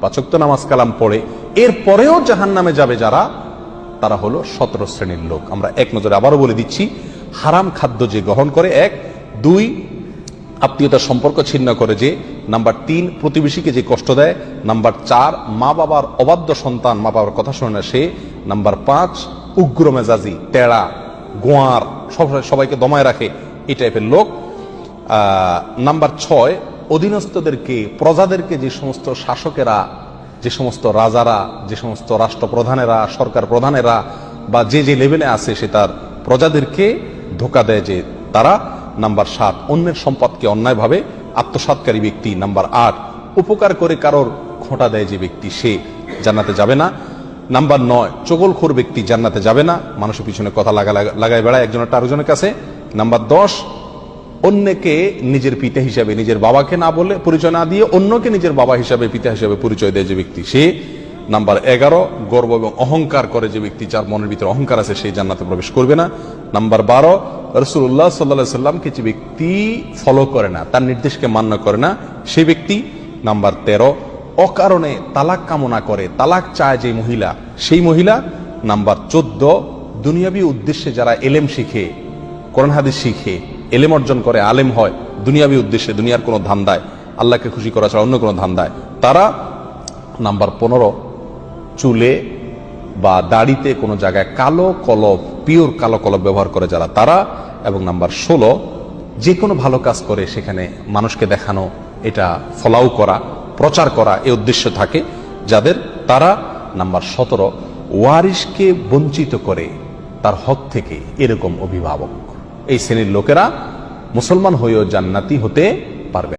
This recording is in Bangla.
5 ওয়াক্ত নামাজ কালাম পড়ে, এরপরেও জাহান্নামে যাবে যারা, তারা হলো 17 শ্রেণীর লোক। আমরা এক নজরে আবারও বলে দিচ্ছি, হারাম খাদ্য যে গ্রহণ করে, 1, 2 আত্মীয়তার সম্পর্ক ছিন্ন করে যে, নাম্বার 3 প্রতিবেশীকে যে কষ্ট দেয়, নাম্বার 4 মা বাবার অবাধ্য সন্তান, মা বাবার কথা শোনে না সে, নাম্বার 5 উগ্র মেজাজি, তেড়া, গোয়ার, সবাইকে দমায় রাখে, এই টাইপের লোক। নাম্বার 6 অধীনস্থদেরকে, প্রজাদেরকে, যে সমস্ত শাসকেরা, যে সমস্ত রাজারা, যে সমস্ত রাষ্ট্রপ্রধানেরা, সরকার প্রধানেরা বা যে যে লেভেলে আছে সে তার প্রজাদেরকে ধোঁকা দেয় যে তারা। নাম্বার 7 অন্যের সম্পদকে অন্যায়ভাবে আত্মসাৎকারী ব্যক্তি। নাম্বার 8 উপকার করে কারোর খোঁটা দেয় যে ব্যক্তি, সে জান্নাতে যাবে না। নাম্বার 9 চগলখোর ব্যক্তি জান্নাতে যাবে না, মানুষের পিছনে কথা লাগায় বেড়ায় একজনের আরেকজনের কাছে। নাম্বার 10 অন্যকে নিজের পিতা হিসাবে, নিজের বাবাকে না বলে, পরিচয় না দিয়ে অন্যকে নিজের বাবা হিসাবে, পিতা হিসাবে পরিচয় দেয় যে ব্যক্তি, সে। নাম্বার 11 গর্ব এবং অহংকার করে যে ব্যক্তি, যার মনের ভিতরে অহংকার আছে, সেই জান্নাতে প্রবেশ করবে না। নাম্বার 12 রাসূলুল্লাহ সাল্লাল্লাহু আলাইহি সাল্লামকে যে ব্যক্তি ফলো করে না, তার নির্দেশকে মান্য করে না, সেই ব্যক্তি। নাম্বার 13 অকারণে তালাক কামনা করে, তালাক চায় যে মহিলা, সেই মহিলা। নাম্বার 14 দুনিয়াবী উদ্দেশ্যে যারা এলেম শিখে, কোরআন হাদিস শিখে, এলেম অর্জন করে, আলেম হয় দুনিয়াবী উদ্দেশ্যে, দুনিয়ার কোনো ধান্দায়, আল্লাহকে খুশি করা ছাড়া অন্য কোনো ধান্দায়, তারা। নাম্বার 15 চুলে বা দাড়িতে কোনো জায়গায় কালো কলব, পিওর কালো কলব ব্যবহার করে যারা, তারা। এবং নাম্বার 16 যে কোনো ভালো কাজ করে সেখানে মানুষকে দেখানো, এটা ফলাও করা, প্রচার করা, এই উদ্দেশ্য থাকে যাদের, তারা। নাম্বার 17 ওয়ারিশকে বঞ্চিত করে তার হক থেকে, এরকম অভিভাবক। এই শ্রেণীর লোকেরা মুসলমান হয়েও জান্নাতি হতে